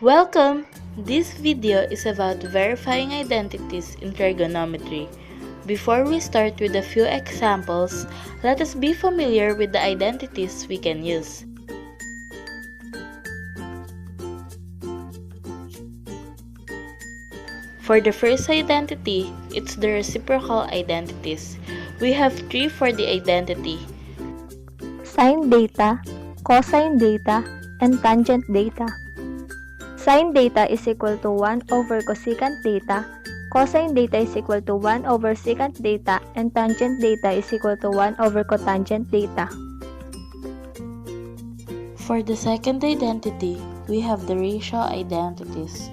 Welcome! This video is about verifying identities in trigonometry. Before we start with a few examples, let us be familiar with the identities we can use. For the first identity, it's the reciprocal identities. We have three for the identity: Sine data, cosine data, and tangent data. Sine data is equal to 1 over cosecant data, cosine data is equal to 1 over secant data, and tangent data is equal to 1 over cotangent data. For the second identity, we have the ratio identities.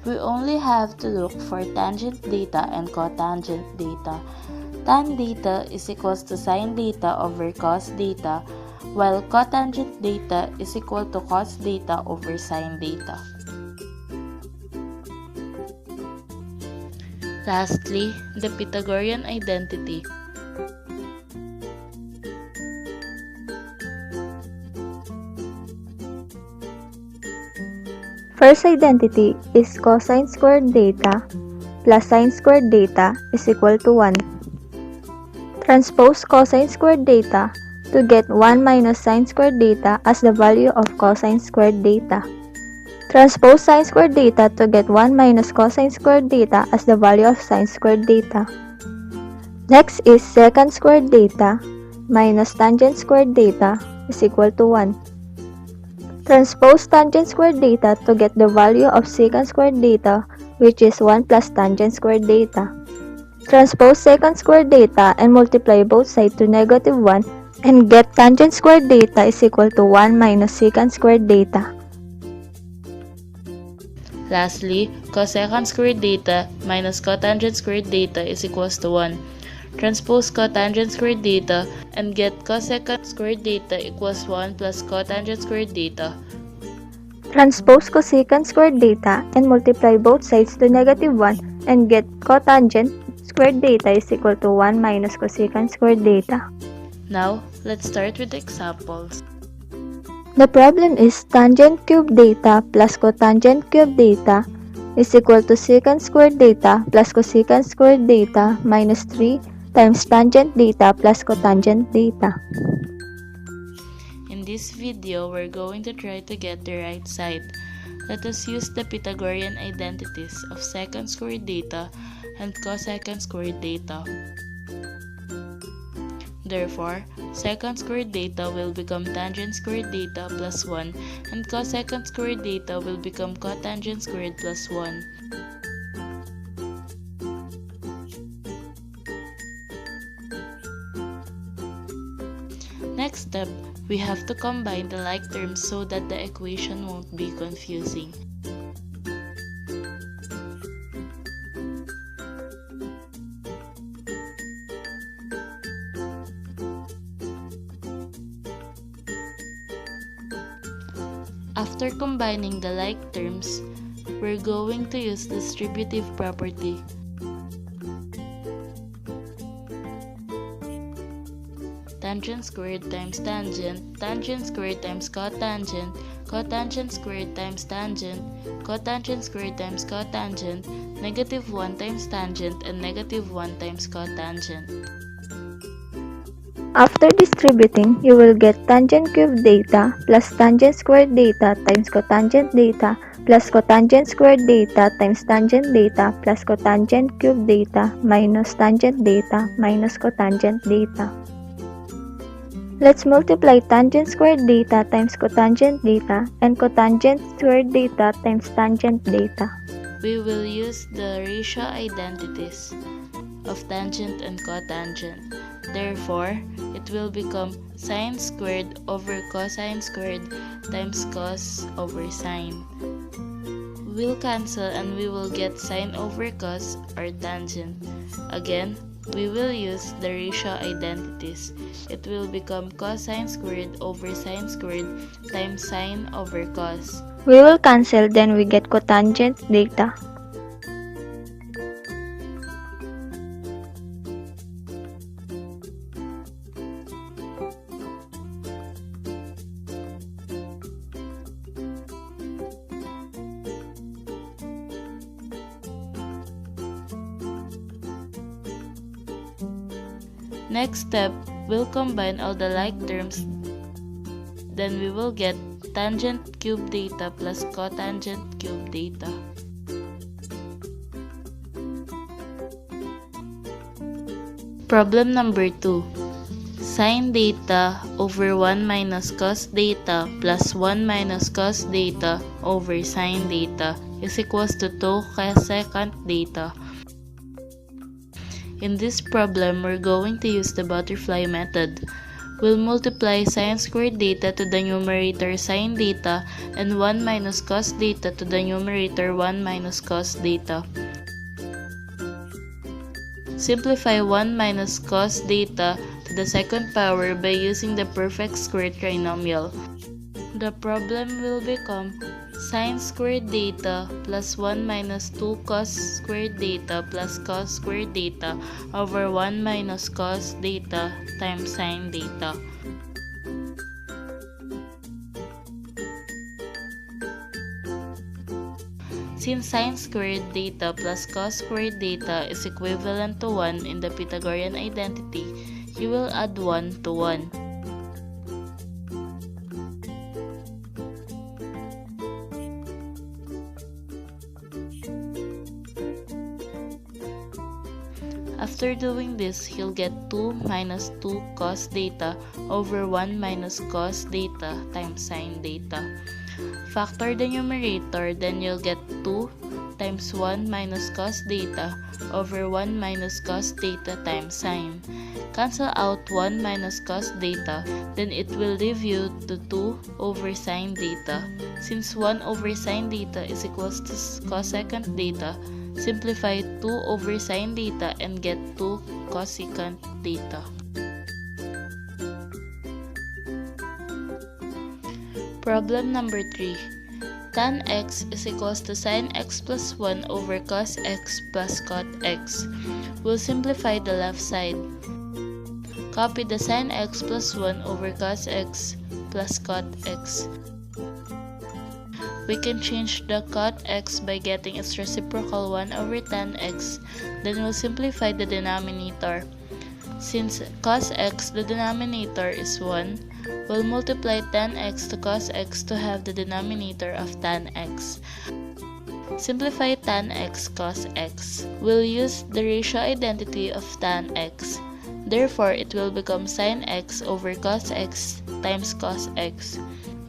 We only have to look for tangent data and cotangent data. Tan data is equals to sine data over cos data, while cotangent data is equal to cos data over sine data. Lastly, the Pythagorean identity. First identity is cosine squared data plus sine squared data is equal to 1. Transpose cosine squared data to get 1 minus sine squared data as the value of cosine squared data. Transpose sine squared data to get 1 minus cosine squared data as the value of sine squared data. Next is secant squared data minus tangent squared data is equal to 1. Transpose tangent squared data to get the value of secant squared data, which is 1 plus tangent squared data. Transpose secant squared data and multiply both sides to negative 1 and get tangent squared data is equal to 1 minus secant squared data. Lastly, cosecant squared data minus cotangent squared data is equals to 1. Transpose cotangent squared data and get cosecant squared data equals 1 plus cotangent squared data. Transpose cosecant squared data and multiply both sides to negative 1 and get cotangent squared data is equal to 1 minus cosecant squared data. Now, let's start with examples. The problem is tangent cube data plus cotangent cube data is equal to secant squared data plus cosecant squared data minus 3 times tangent data plus cotangent data. In this video, we're going to try to get the right side. Let us use the Pythagorean identities of secant squared data and cosecant squared data. Therefore, secant squared data will become tangent squared data plus 1 and cosecant squared data will become cotangent squared plus 1. Next step, we have to combine the like terms so that the equation won't be confusing. After combining the like terms, we're going to use distributive property. Tangent squared times tangent, tangent squared times cotangent, cotangent squared times tangent, cotangent squared times cotangent, negative 1 times tangent, and negative 1 times cotangent. After distributing, you will get tangent cube data plus tangent squared data times cotangent data plus cotangent squared data times tangent data plus cotangent cube data minus tangent data minus cotangent data. Let's multiply tangent squared data times cotangent data and cotangent squared data times tangent data. We will use the ratio identities of tangent and cotangent. Therefore, it will become sine squared over cosine squared times cos over sine. We'll cancel and we will get sine over cos or tangent. Again, we will use the ratio identities. It will become cosine squared over sine squared times sine over cos. We will cancel, then we get cotangent data. Next step, we'll combine all the like terms. Then we will get tangent cube data plus cotangent cube data. Problem number 2. Sine data over 1 minus cos data plus 1 minus cos data over sine data is equals to 2 cosecant data. In this problem, we're going to use the butterfly method. We'll multiply sine squared data to the numerator sine data and 1 minus cos data to the numerator 1 minus cos data. Simplify 1 minus cos data to the second power by using the perfect square trinomial. The problem will become sine squared data plus 1 minus 2 cos squared data plus cos squared data over 1 minus cos data times sine data. Since sine squared data plus cos squared data is equivalent to 1 in the Pythagorean identity, you will add 1 to 1. After doing this, you'll get 2 minus 2 cos data over 1 minus cos data times sine data. Factor the numerator, then you'll get 2 times 1 minus cos data over 1 minus cos data times sine. Cancel out 1 minus cos data, then it will leave you to 2 over sine data. Since 1 over sine data is equals to cosecant data, simplify 2 over sine data and get 2 cosecant data. Problem number 3. Tan x is equals to sin x plus 1 over cos x plus cot x. We'll simplify the left side. Copy the sin x plus 1 over cos x plus cot x. We can change the cot x by getting its reciprocal 1 over tan x. Then we'll simplify the denominator. Since cos x, the denominator is 1, we'll multiply tan x to cos x to have the denominator of tan x. Simplify tan x cos x. We'll use the ratio identity of tan x. Therefore, it will become sin x over cos x times cos x.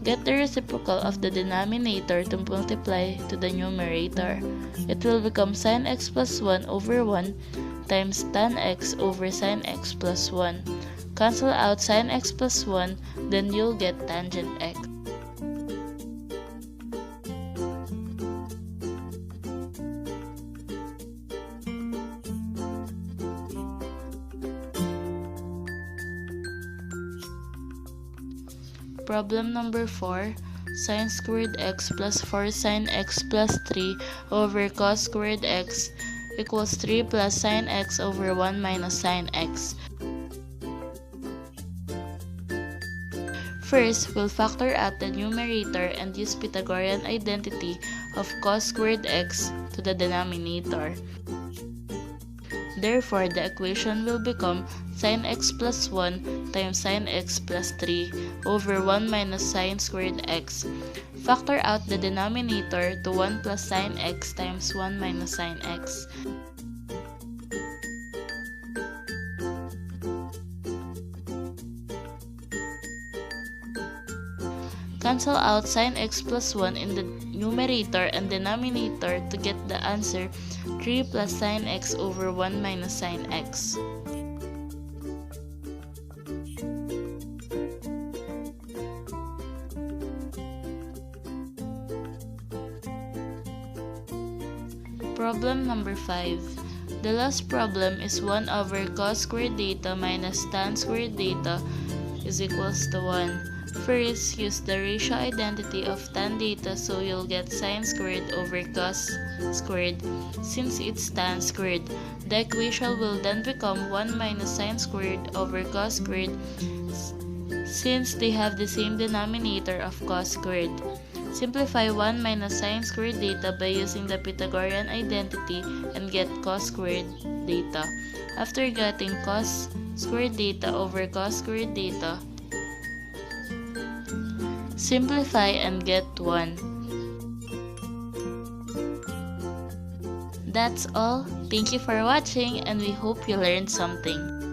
Get the reciprocal of the denominator to multiply to the numerator. It will become sin x plus 1 over 1 times tan x over sin x plus 1. Cancel out sin x plus 1, then you'll get tangent x. Problem number 4. Sin squared x plus 4 sin x plus 3 over cos squared x equals 3 plus sin x over 1 minus sin x. First, we'll factor out the numerator and use Pythagorean identity of cos squared x to the denominator. Therefore, the equation will become sin x plus 1 times sin x plus 3 over 1 minus sin squared x. Factor out the denominator to 1 plus sin x times 1 minus sin x. Cancel out sin x plus 1 in the numerator and denominator to get the answer 3 plus sin x over 1 minus sin x. Problem number 5. The last problem is 1 over cos squared data minus tan squared data is equals to 1. First, use the ratio identity of tan data so you'll get sin squared over cos squared. Since it's tan squared, the equation will then become 1 minus sin squared over cos squared since they have the same denominator of cos squared. Simplify 1 minus sin squared data by using the Pythagorean identity and get cos squared data. After getting cos squared data over cos squared data. Simplify and get 1. That's all. Thank you for watching and we hope you learned something.